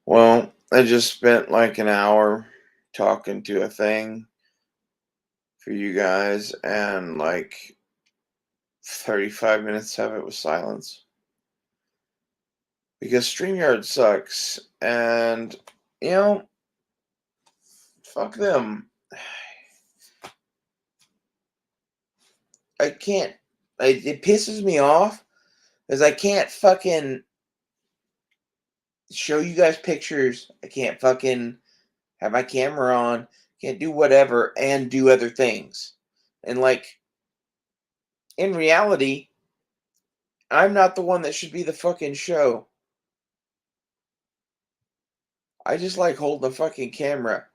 Well, I just spent like an hour talking to a thing for you guys, and like 35 minutes of it was silence because StreamYard sucks, and you know, fuck them. I can't. It pisses me off because I can't fucking show you guys pictures. I can't fucking have my camera on. Can't do whatever and do other things. And like in reality, I'm not the one that should be the fucking show. I just like holding the fucking camera.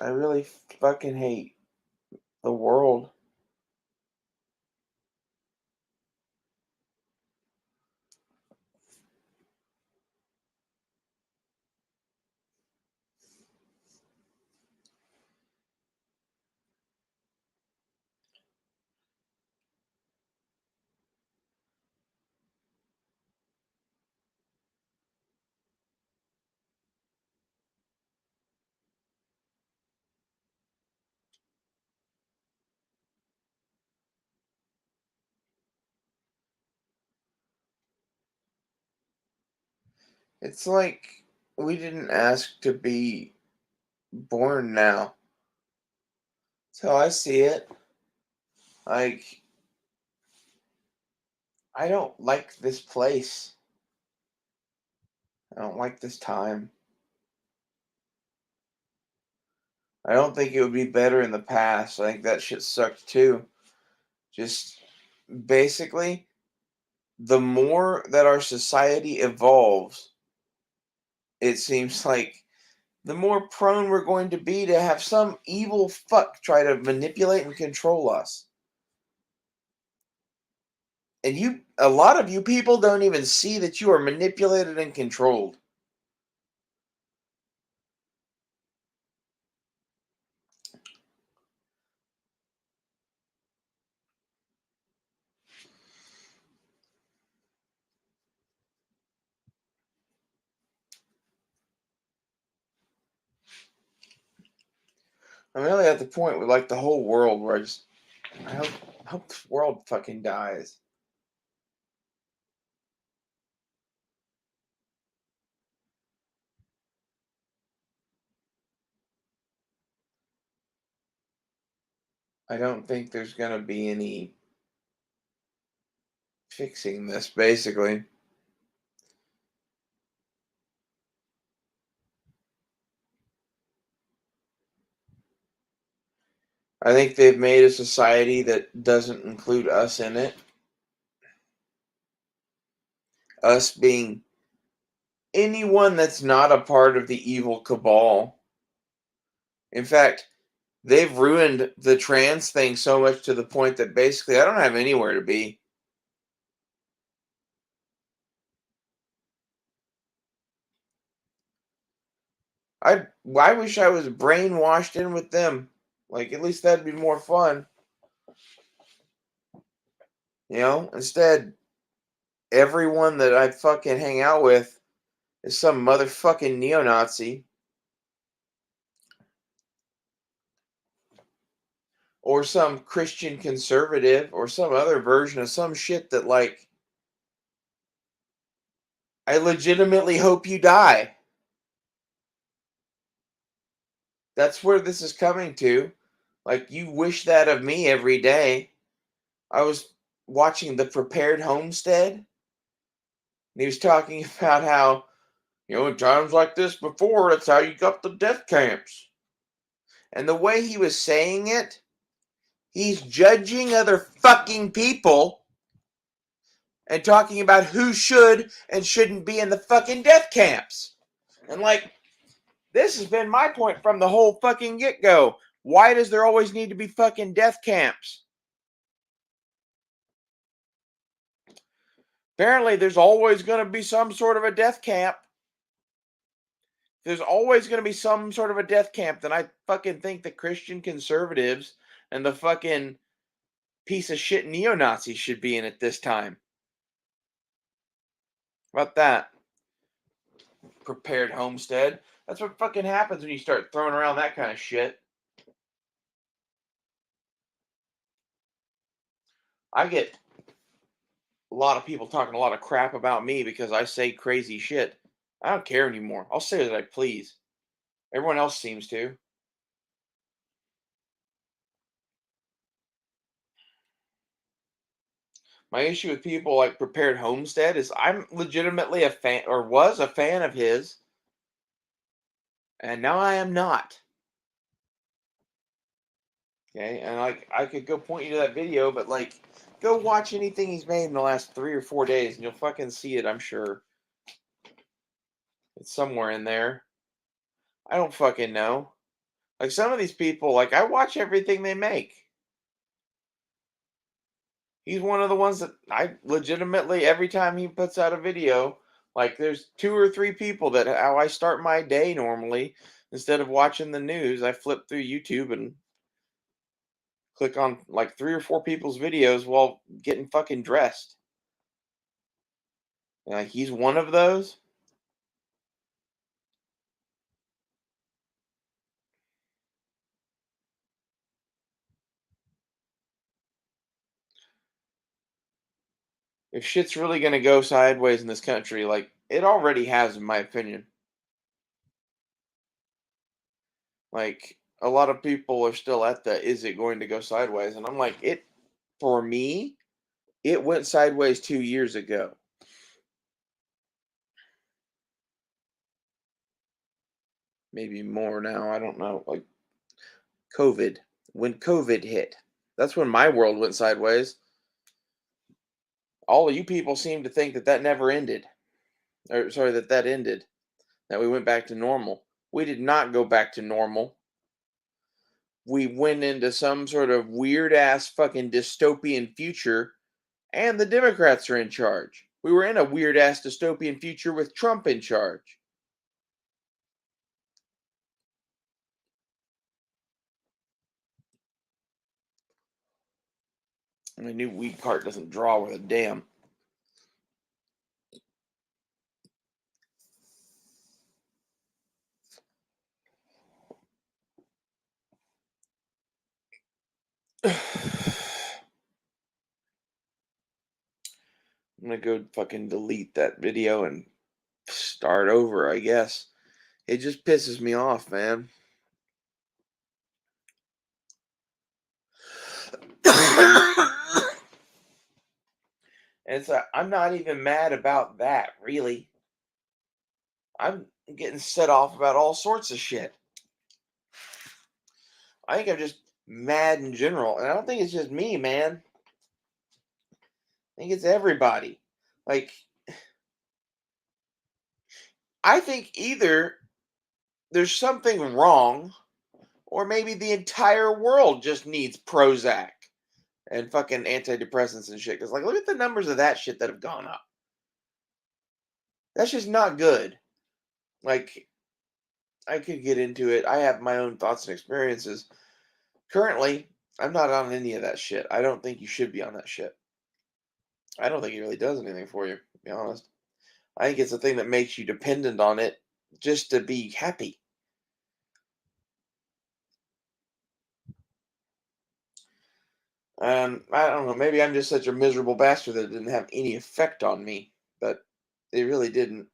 I really fucking hate the world. It's like we didn't ask to be born now. That's how I see it. Like, I don't like this place. I don't like this time. I don't think it would be better in the past. I think that shit sucked too. Just basically, the more that our society evolves, it seems like the more prone we're going to be to have some evil fuck try to manipulate and control us. And a lot of you people don't even see that you are manipulated and controlled. I'm really at the point with like the whole world where I hope this world fucking dies. I don't think there's gonna be any fixing this, basically. I think they've made a society that doesn't include us in it. Us being anyone that's not a part of the evil cabal. In fact, they've ruined the trans thing so much to the point that basically I don't have anywhere to be. I wish I was brainwashed in with them. Like at least that'd be more fun. Instead everyone that I fucking hang out with is some motherfucking neo-Nazi or some Christian conservative or some other version of some shit that like I legitimately hope you die. That's where this is coming to. Like you wish that of me every day. I was watching The Prepared Homestead, and he was talking about how, in times like this before, that's how you got the death camps. And the way he was saying it, he's judging other fucking people and talking about who should and shouldn't be in the fucking death camps. And like, this has been my point from the whole fucking get go. Why does there always need to be fucking death camps? Apparently, there's always going to be some sort of a death camp. There's always going to be some sort of a death camp. Then I fucking think the Christian conservatives and the fucking piece of shit neo-Nazis should be in it this time. How about that? Prepared homestead. That's what fucking happens when you start throwing around that kind of shit. I get a lot of people talking a lot of crap about me because I say crazy shit. I don't care anymore. I'll say what I please. Everyone else seems to. My issue with people like Prepared Homestead is I'm legitimately a fan or was a fan of his, and now I am not. Okay, and like I could go point you to that video, but like go watch anything he's made in the last 3 or 4 days, and you'll fucking see it. I'm sure it's somewhere in there. I don't fucking know. Like some of these people, like I watch everything they make. He's one of the ones that I legitimately every time he puts out a video, like there's 2 or 3 people that how I start my day normally. Instead of watching the news, I flip through YouTube and click on like 3 or 4 people's videos while getting fucking dressed. And, like he's one of those. If shit's really gonna go sideways in this country, like it already has, in my opinion. Like a lot of people are still at the is it going to go sideways? And I'm like, it for me, it went sideways 2 years ago. Maybe more now. I don't know. Like COVID. When COVID hit, that's when my world went sideways. All of you people seem to think that that never ended. Or sorry, that that ended. That we went back to normal. We did not go back to normal. We went into some sort of weird ass fucking dystopian future, and the Democrats are in charge. We were in a weird ass dystopian future with Trump in charge. My new weed cart doesn't draw with a damn. I'm gonna go fucking delete that video and start over, I guess. It just pisses me off, man. And it's I'm not even mad about that, really. I'm getting set off about all sorts of shit. I think I'm just mad in general, and I don't think it's just me, man. I think it's everybody. Like, I think either there's something wrong, or maybe the entire world just needs Prozac and fucking antidepressants and shit. Because, like, look at the numbers of that shit that have gone up. That's just not good. Like, I could get into it. I have my own thoughts and experiences. Currently, I'm not on any of that shit. I don't think you should be on that shit. I don't think it really does anything for you, to be honest. I think it's a thing that makes you dependent on it just to be happy. I don't know. Maybe I'm just such a miserable bastard that it didn't have any effect on me, but it really didn't.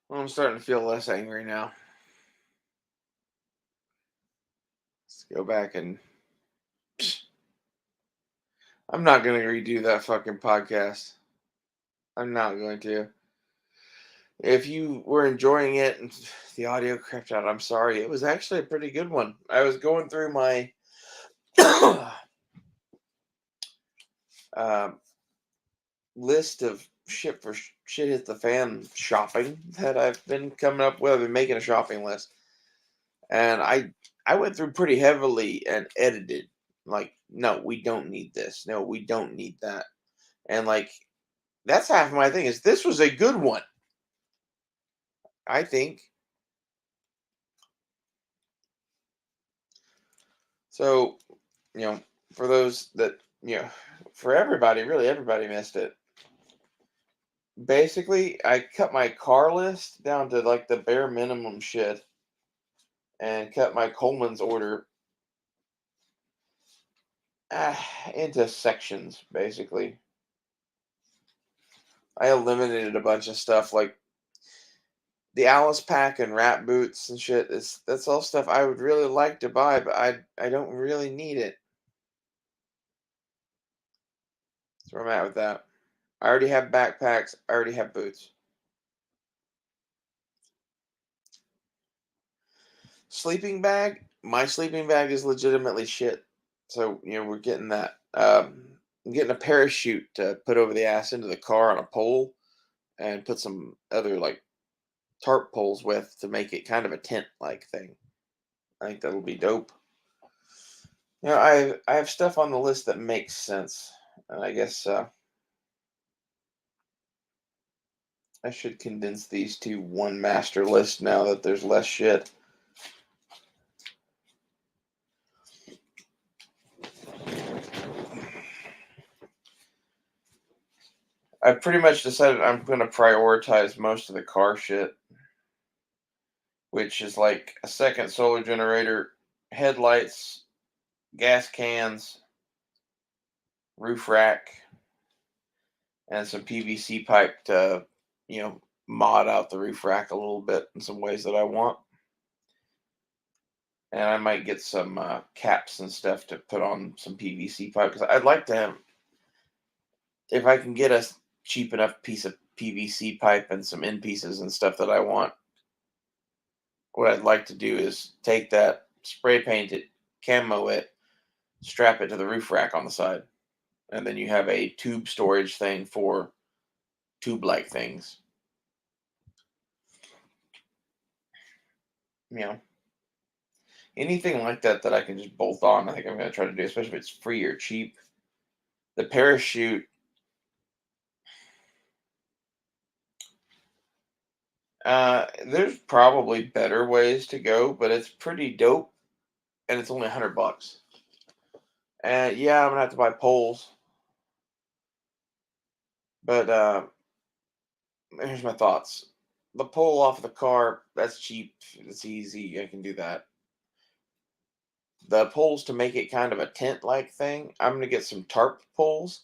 Well, I'm starting to feel less angry now. Let's go back and I'm not going to redo that fucking podcast. I'm not going to. If you were enjoying it and the audio crapped out, I'm sorry. It was actually a pretty good one. I was going through my um, list of shit for shit hit the fan shopping that I've been coming up with. I've been making a shopping list, and I went through pretty heavily and edited. Like, no, we don't need this. No, we don't need that. And like, that's half my thing. Is this was a good one? I think so. You know, for those that for everybody, really, everybody missed it. Basically, I cut my car list down to like the bare minimum shit and cut my Coleman's order into sections, basically. I eliminated a bunch of stuff like the Alice pack and rat boots and shit. That's all stuff I would really like to buy, but I don't really need it. That's where I'm at with that. I already have backpacks. I already have boots. Sleeping bag. My sleeping bag is legitimately shit. So we're getting that. I'm getting a parachute to put over the ass into the car on a pole, and put some other like tarp poles with to make it kind of a tent like thing. I think that'll be dope. I have stuff on the list that makes sense, and I guess I should condense these to one master list now that there's less shit. I pretty much decided I'm going to prioritize most of the car shit, which is like a second solar generator, headlights, gas cans, roof rack, and some PVC pipe to, mod out the roof rack a little bit in some ways that I want. And I might get some caps and stuff to put on some PVC pipe because I'd like to have, if I can get a cheap enough piece of PVC pipe and some end pieces and stuff that I want. What I'd like to do is take that, spray paint it, camo it, strap it to the roof rack on the side, and then you have a tube storage thing for tube-like things. You know, anything like that that I can just bolt on. I think I'm going to try to do, especially if it's free or cheap. The parachute. There's probably better ways to go, but it's pretty dope, and it's only $100. And yeah, I'm gonna have to buy poles, but here's my thoughts. The pole off the car, that's cheap. It's easy. I can do that. The poles to make it kind of a tent-like thing, I'm gonna get some tarp poles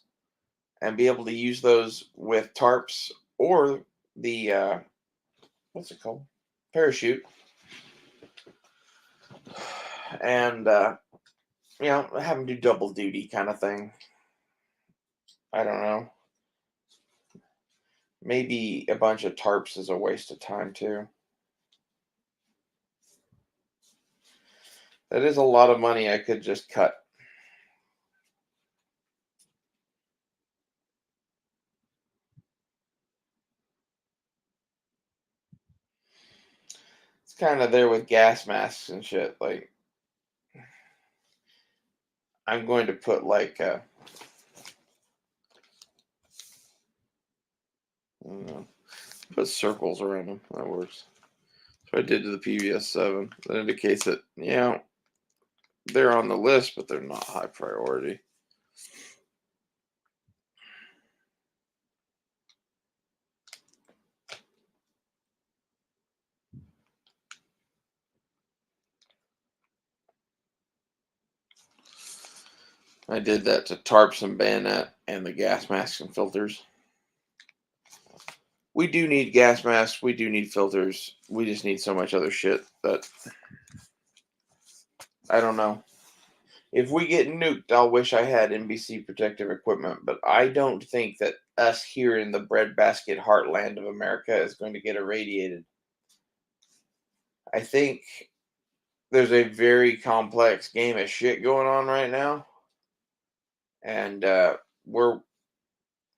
and be able to use those with tarps or the what's it called? Parachute. And have them do double duty kind of thing. I don't know. Maybe a bunch of tarps is a waste of time too. That is a lot of money I could just cut. It's kind of there with gas masks and shit. Like, I'm going to put like I don't know, put circles around them. That works. So I did to the PVS-7. That indicates that they're on the list, but they're not high priority. I did that to tarps and bayonet and the gas masks and filters. We do need gas masks. We do need filters. We just need so much other shit that I don't know. If we get nuked, I'll wish I had NBC protective equipment, but I don't think that us here in the breadbasket heartland of America is going to get irradiated. I think there's a very complex game of shit going on right now, and we're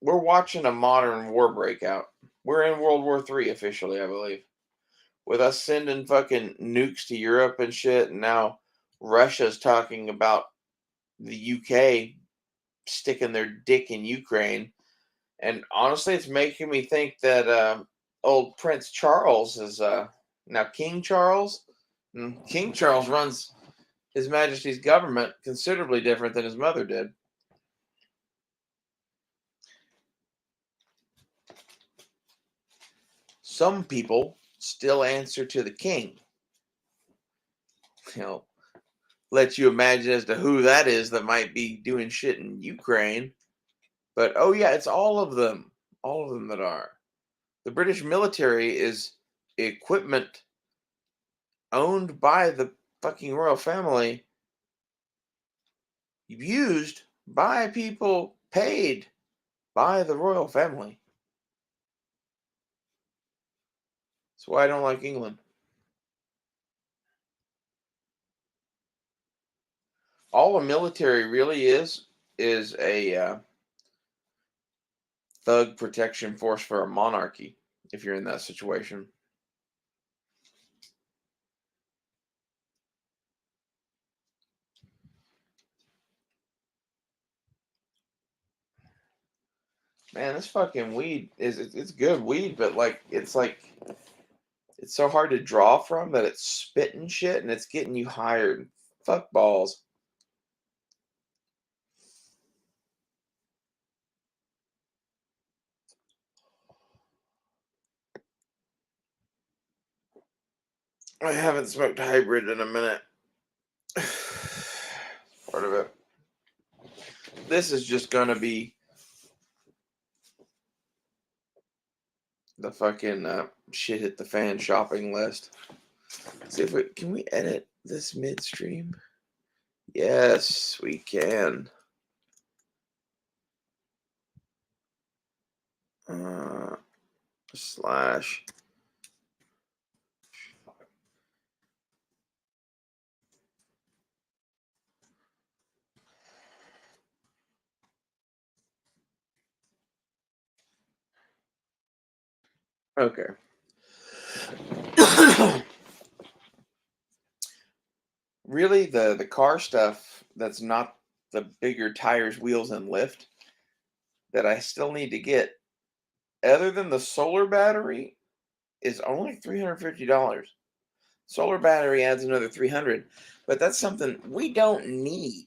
we're watching a modern war break out. We're in World War III officially, I believe, with us sending fucking nukes to Europe and shit, and now Russia's talking about the UK sticking their dick in Ukraine. And honestly, it's making me think that old Prince Charles is now King Charles. King Charles runs His Majesty's government considerably different than his mother did. Some people still answer to the king. You know, let you imagine as to who that is that might be doing shit in Ukraine. But oh yeah, it's all of them. All of them that are. The British military is equipment owned by the fucking royal family, used by people paid by the royal family. That's why I don't like England. All a military really is a thug protection force for a monarchy. If you're in that situation, man, this fucking weed it's good weed, but it's so hard to draw from that it's spitting shit and it's getting you hired. Fuck balls. I haven't smoked hybrid in a minute. Part of it. This is just gonna be the fucking shit hit the fan shopping list. See if we can we edit this midstream. Yes, we can. Slash. Okay. Really, the car stuff that's not the bigger tires, wheels, and lift that I still need to get, other than the solar battery, is only $350. Solar battery adds another 300, but that's something we don't need.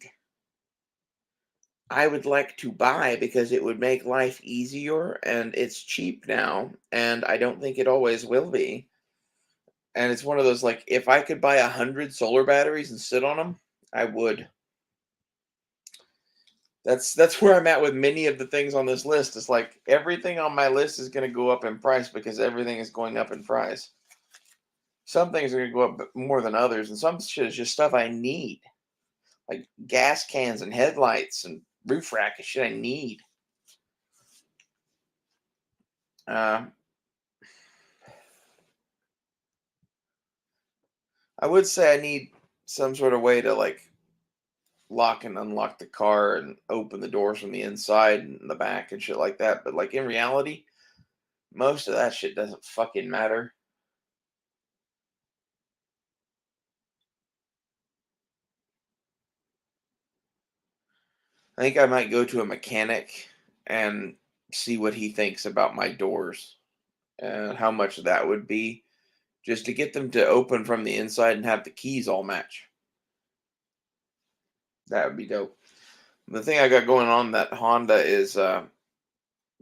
I would like to buy because it would make life easier and it's cheap now, and I don't think it always will be. And it's one of those like if I could buy 100 solar batteries and sit on them, I would. That's where I'm at with many of the things on this list. It's like everything on my list is going to go up in price because everything is going up in price. Some things are going to go up more than others, and some shit is just stuff I need, like gas cans and headlights and roof rack and shit I need. Uh, I would say I need some sort of way to like lock and unlock the car and open the doors from the inside and the back and shit like that. But like in reality, most of that shit doesn't fucking matter. I think I might go to a mechanic and see what he thinks about my doors and how much that would be just to get them to open from the inside and have the keys all match. That would be dope. The thing I got going on that Honda is the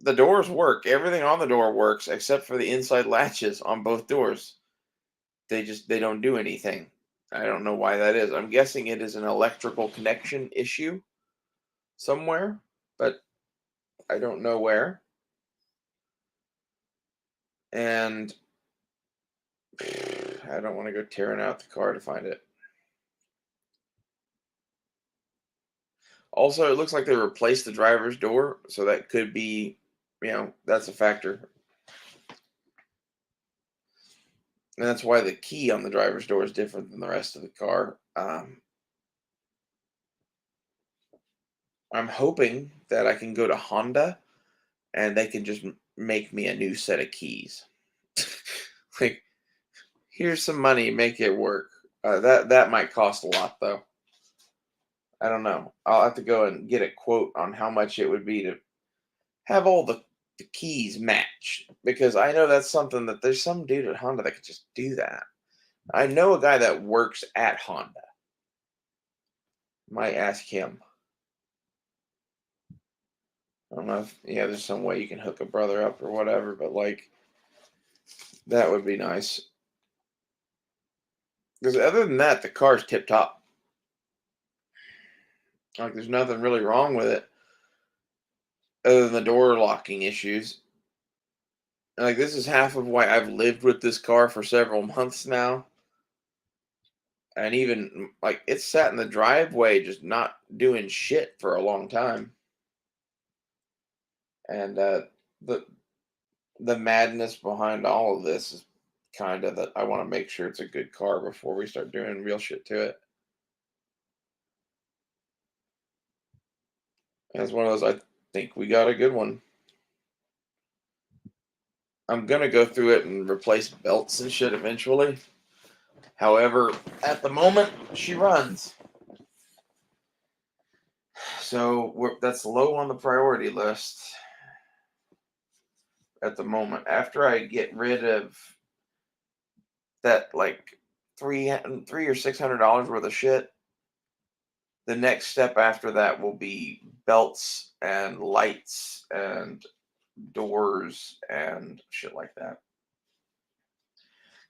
doors work. Everything on the door works except for the inside latches on both doors. They don't do anything. I don't know why that is. I'm guessing it is an electrical connection issue somewhere, but I don't know where. And I don't want to go tearing out the car to find it. Also, it looks like they replaced the driver's door, so that could be, that's a factor. And that's why the key on the driver's door is different than the rest of the car. I'm hoping that I can go to Honda and they can just make me a new set of keys. Like, here's some money, make it work. That might cost a lot though. I don't know. I'll have to go and get a quote on how much it would be to have all the keys match, because I know that's something that there's some dude at Honda that could just do that. I know a guy that works at Honda. Might ask him. I don't know if there's some way you can hook a brother up or whatever, but like that would be nice. Because other than that, the car's tip top. Like there's nothing really wrong with it other than the door locking issues. And like this is half of why I've lived with this car for several months now. And even like it's sat in the driveway just not doing shit for a long time. And the the madness behind all of this is kind of that I want to make sure it's a good car before we start doing real shit to it. And it's one of those, I think we got a good one. I'm gonna go through it and replace belts and shit eventually. However, at the moment, she runs. So that's low on the priority list at the moment. After I get rid of that, like three or $600 worth of shit, the next step after that will be belts and lights and doors and shit like that.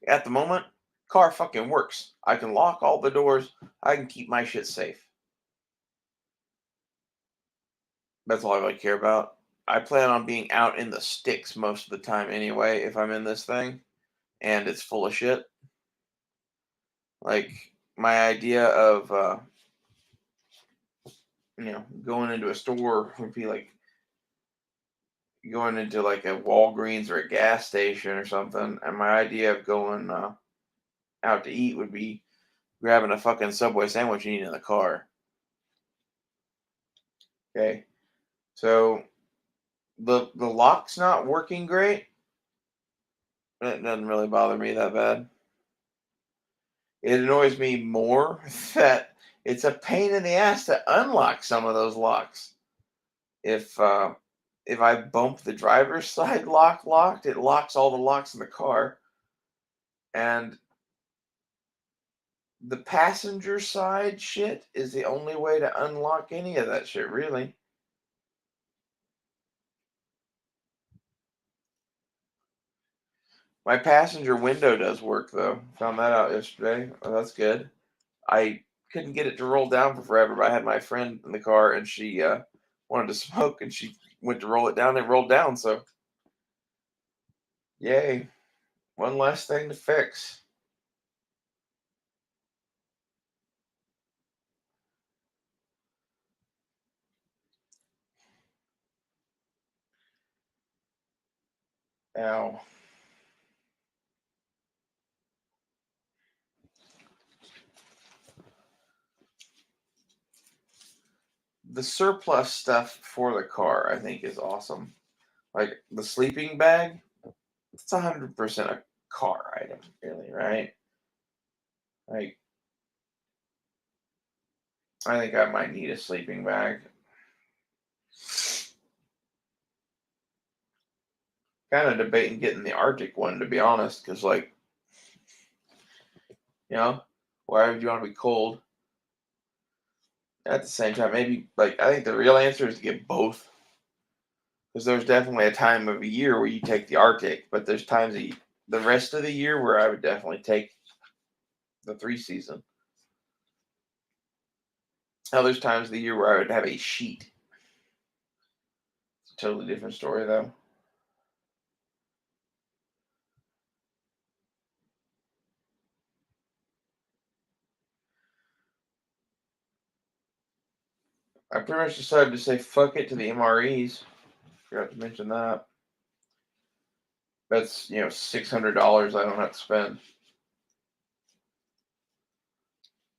At the moment, car fucking works. I can lock all the doors. I can keep my shit safe. That's all I really care about. I plan on being out in the sticks most of the time anyway if I'm in this thing and it's full of shit. Like my idea of going into a store would be like going into like a Walgreens or a gas station or something, and my idea of going out to eat would be grabbing a fucking Subway sandwich and eating in the car. Okay, so the lock's not working great. It doesn't really bother me that bad. It annoys me more that it's a pain in the ass to unlock some of those locks. If if I bump the driver's side locked, it locks all the locks in the car, and the passenger side shit is the only way to unlock any of that shit, really. My passenger window does work though. Found that out yesterday. Oh, that's good. I couldn't get it to roll down for forever, but I had my friend in the car and she wanted to smoke and she went to roll it down and it rolled down. So, yay. One less thing to fix. Now, the surplus stuff for the car, I think, is awesome. Like the sleeping bag, it's 100% a car item, really, right? Like, I think I might need a sleeping bag. Kind of debating getting the Arctic one, to be honest, because, like, you know, why would you want to be cold? At the same time, maybe, like, I think the real answer is to get both. Because there's definitely a time of a year where you take the Arctic, but there's times the rest of the year where I would definitely take the 3 season. Now, there's times of the year where I would have a sheet. It's a totally different story, though. I pretty much decided to say fuck it to the MREs. Forgot to mention that. That's $600 I don't have to spend.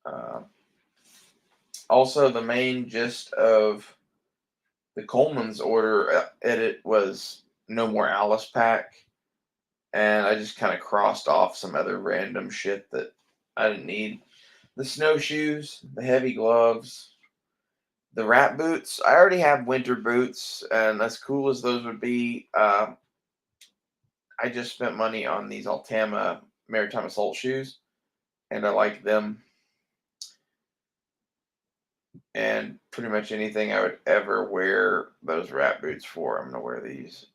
Uh, Also, the main gist of The Coleman's order edit was no more Alice pack, and I just kind of crossed off some other random shit that I didn't need. The snowshoes, the heavy gloves, the wrap boots. I already have winter boots, and as cool as those would be, I just spent money on these Altama Maritime Assault shoes, and I like them. And pretty much anything I would ever wear those wrap boots for, I'm gonna wear these.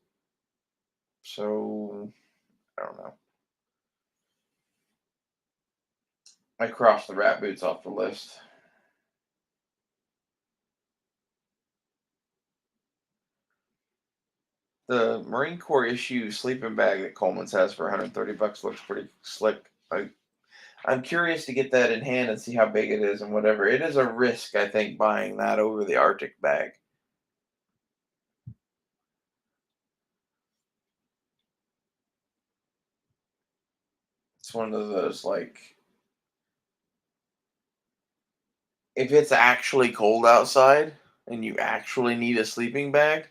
So I don't know. I crossed the wrap boots off the list. The Marine Corps issue sleeping bag that Coleman's has for 130 bucks looks pretty slick. I'm curious to get that in hand and see how big it is and whatever. It is a risk, I think, buying that over the Arctic bag. It's one of those like if it's actually cold outside and you actually need a sleeping bag,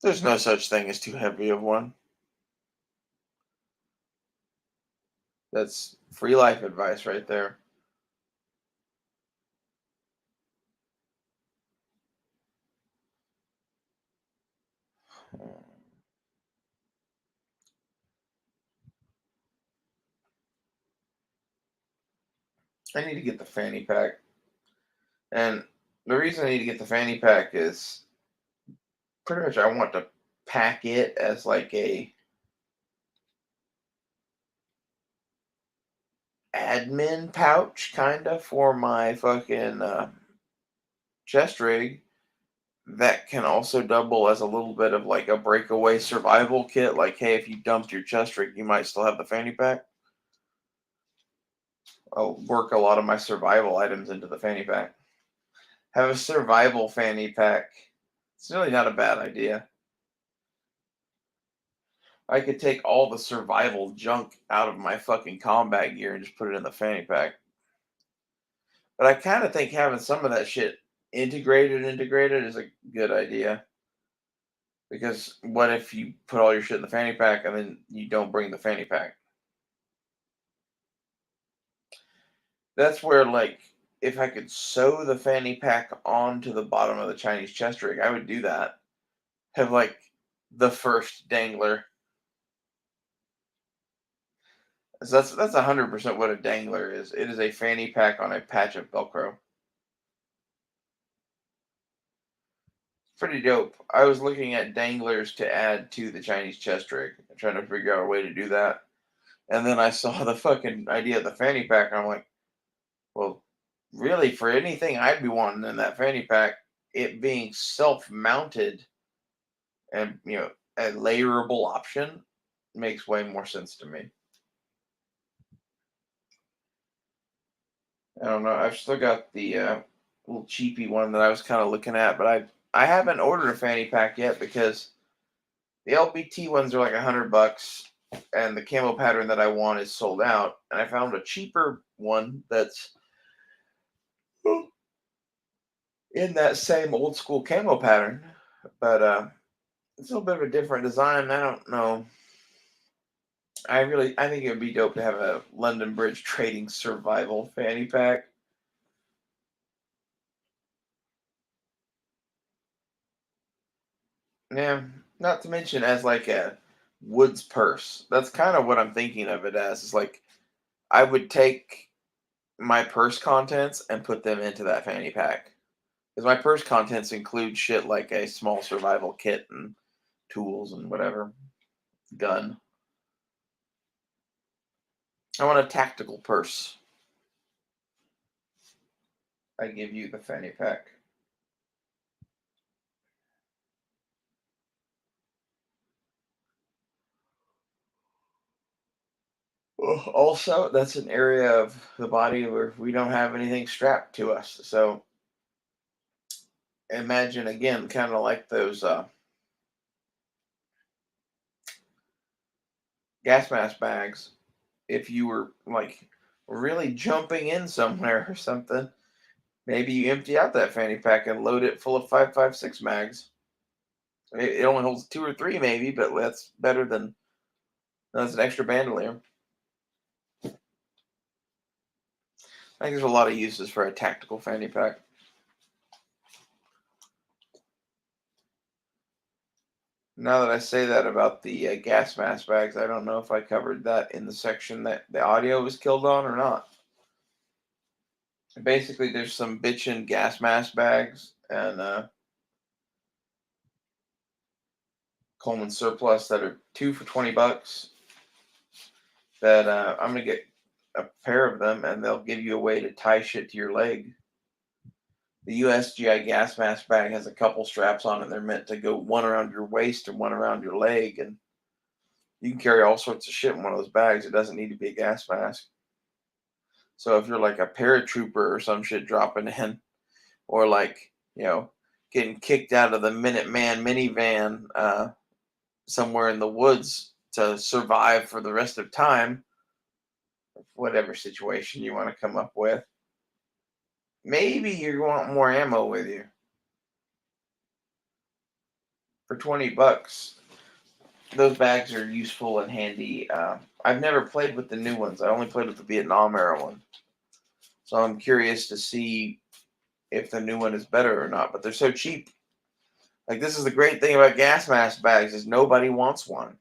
there's no such thing as too heavy of one. That's free life advice right there. I need to get the fanny pack. And the reason I need to get the fanny pack is pretty much I want to pack it as like a admin pouch kind of for my fucking chest rig that can also double as a little bit of like a breakaway survival kit. Like, hey, if you dumped your chest rig, you might still have the fanny pack. I'll work a lot of my survival items into the fanny pack. Have a survival fanny pack. It's really not a bad idea. I could take all the survival junk out of my fucking combat gear and just put it in the fanny pack. But I kind of think having some of that shit integrated is a good idea. Because what if you put all your shit in the fanny pack and then you don't bring the fanny pack? That's where, like, if I could sew the fanny pack onto the bottom of the Chinese chest rig, I would do that. Have, like, the first dangler. So that's 100% what a dangler is. It is a fanny pack on a patch of Velcro. Pretty dope. I was looking at danglers to add to the Chinese chest rig, trying to figure out a way to do that. And then I saw the fucking idea of the fanny pack, and I'm like, well, really, for anything I'd be wanting in that fanny pack, it being self-mounted and a layerable option makes way more sense to me. I don't know. I've still got the little cheapy one that I was kind of looking at, but I haven't ordered a fanny pack yet because the LBT ones are like $100, and the camo pattern that I want is sold out. And I found a cheaper one that's in that same old school camo pattern, but it's a little bit of a different design. I don't know. I think it would be dope to have a London Bridge Trading Survival fanny pack. Yeah, not to mention as like a woods purse. That's kind of what I'm thinking of it as. Is like I would take my purse contents and put them into that fanny pack. Because my purse contents include shit like a small survival kit and tools and whatever, gun. I want a tactical purse. I give you the fanny pack. Also, that's an area of the body where we don't have anything strapped to us. So imagine again, kind of like those gas mask bags. If you were like really jumping in somewhere or something, Maybe you empty out that fanny pack and load it full of 5.56 mags. It only holds 2 or 3 maybe, but that's better than that's an extra bandolier. I think there's a lot of uses for a tactical fanny pack. Now that I say that about the gas mask bags, I don't know if I covered that in the section that the audio was killed on or not. Basically, there's some bitchin' gas mask bags and Coleman surplus that are 2 for $20. That I'm gonna get a pair of them, and they'll give you a way to tie shit to your leg. The USGI gas mask bag has a couple straps on it. They're meant to go one around your waist and one around your leg, and you can carry all sorts of shit in one of those bags. It doesn't need to be a gas mask. So if you're like a paratrooper or some shit dropping in, or like, getting kicked out of the Minuteman minivan somewhere in the woods to survive for the rest of time, whatever situation you want to come up with, maybe you want more ammo with you. For $20, those bags are useful and handy. I've never played with the new ones. I only played with the Vietnam era one. So I'm curious to see if the new one is better or not. But they're so cheap. Like, this is the great thing about gas mask bags is nobody wants one.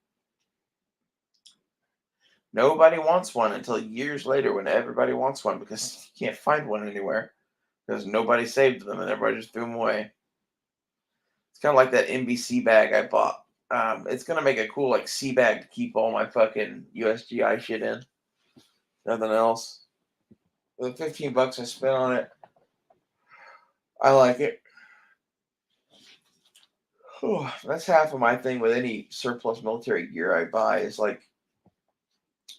Nobody wants one until years later when everybody wants one because you can't find one anywhere because nobody saved them and everybody just threw them away. It's kind of like that NBC bag I bought. It's gonna make a cool like sea bag to keep all my fucking USGI shit in. Nothing else. For the $15 I spent on it, I like it. Whew, that's half of my thing with any surplus military gear I buy is like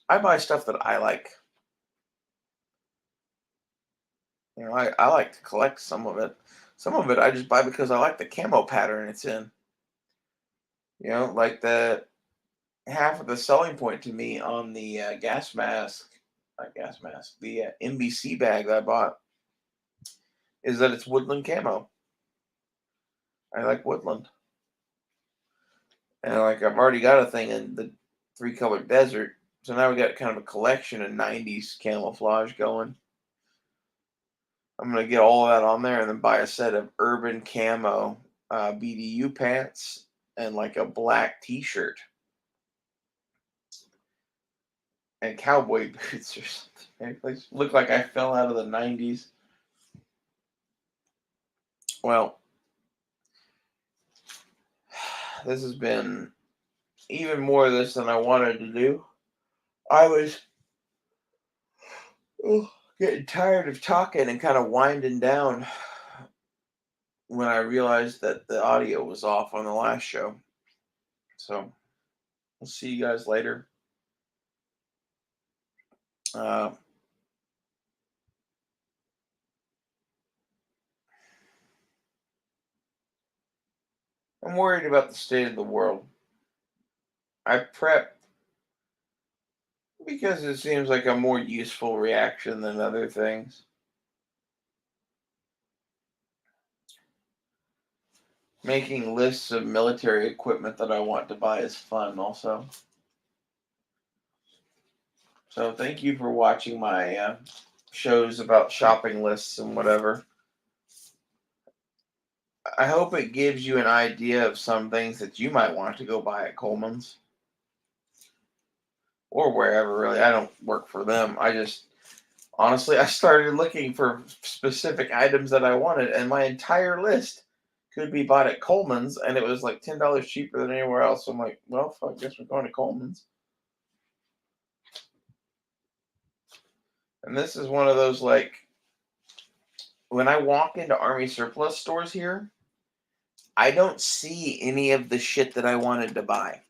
I buy stuff that I like. I like to collect some of it. Some of it I just buy because I like the camo pattern it's in. Like the half of the selling point to me on the gas mask, not gas mask, the NBC bag that I bought is that it's woodland camo. I like woodland. And like I've already got a thing in the 3-color desert. So now we got kind of a collection of 90s camouflage going. I'm going to get all of that on there and then buy a set of urban camo BDU pants and like a black t-shirt. And cowboy boots or something. They look like I fell out of the 90s. Well, this has been even more of this than I wanted to do. I was getting tired of talking and kind of winding down when I realized that the audio was off on the last show. So we'll see you guys later. I'm worried about the state of the world. I prep because it seems like a more useful reaction than other things. Making lists of military equipment that I want to buy is fun also. So thank you for watching my shows about shopping lists and whatever. I hope it gives you an idea of some things that you might want to go buy at Coleman's. Or wherever, really. I don't work for them. Honestly, I started looking for specific items that I wanted, and my entire list could be bought at Coleman's, and it was like $10 cheaper than anywhere else. So I'm like, well, fuck, I guess we're going to Coleman's. And this is one of those, like, when I walk into Army surplus stores here, I don't see any of the shit that I wanted to buy.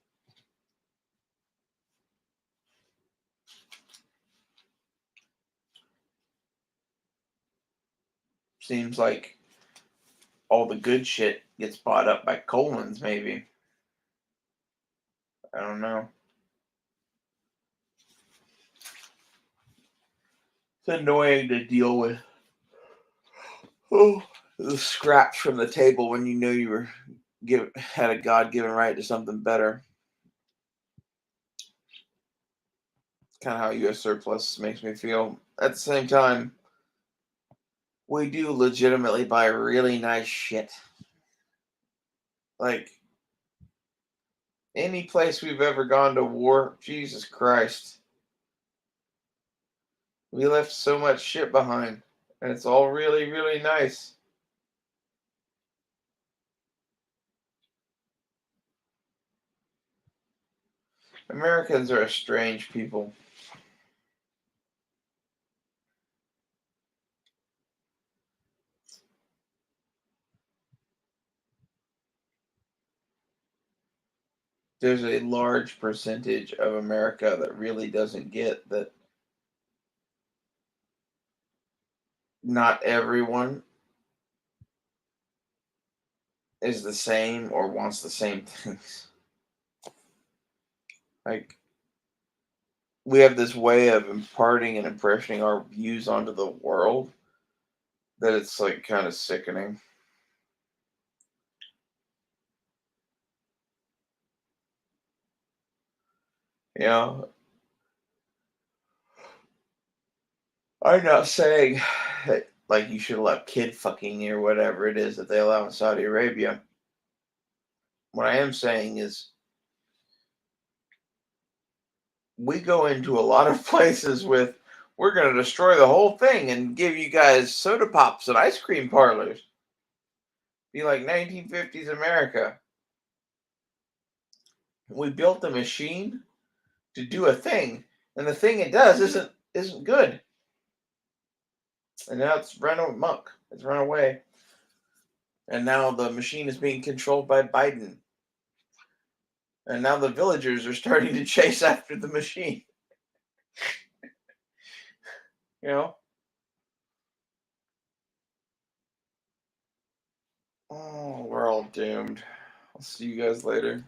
Seems like all the good shit gets bought up by Coleman's, maybe. I don't know. It's annoying to deal with. Oh, the scraps from the table when you knew you were had a God-given right to something better. Kind of how U.S. surplus makes me feel. At the same time, we do legitimately buy really nice shit. Like any place we've ever gone to war, Jesus Christ, we left so much shit behind, and it's all really, really nice. Americans are a strange people. There's a large percentage of America that really doesn't get that not everyone is the same or wants the same things. Like, we have this way of imparting and impressioning our views onto the world that it's like kind of sickening. You know, I'm not saying that like you should allow kid fucking or whatever it is that they allow in Saudi Arabia. What I am saying is we go into a lot of places with we're going to destroy the whole thing and give you guys soda pops and ice cream parlors. Be like 1950s America. We built a machine to do a thing, and the thing it does isn't good. And now it's run amok. It's run away. And now the machine is being controlled by Biden. And now the villagers are starting to chase after the machine. You know? Oh, we're all doomed. I'll see you guys later.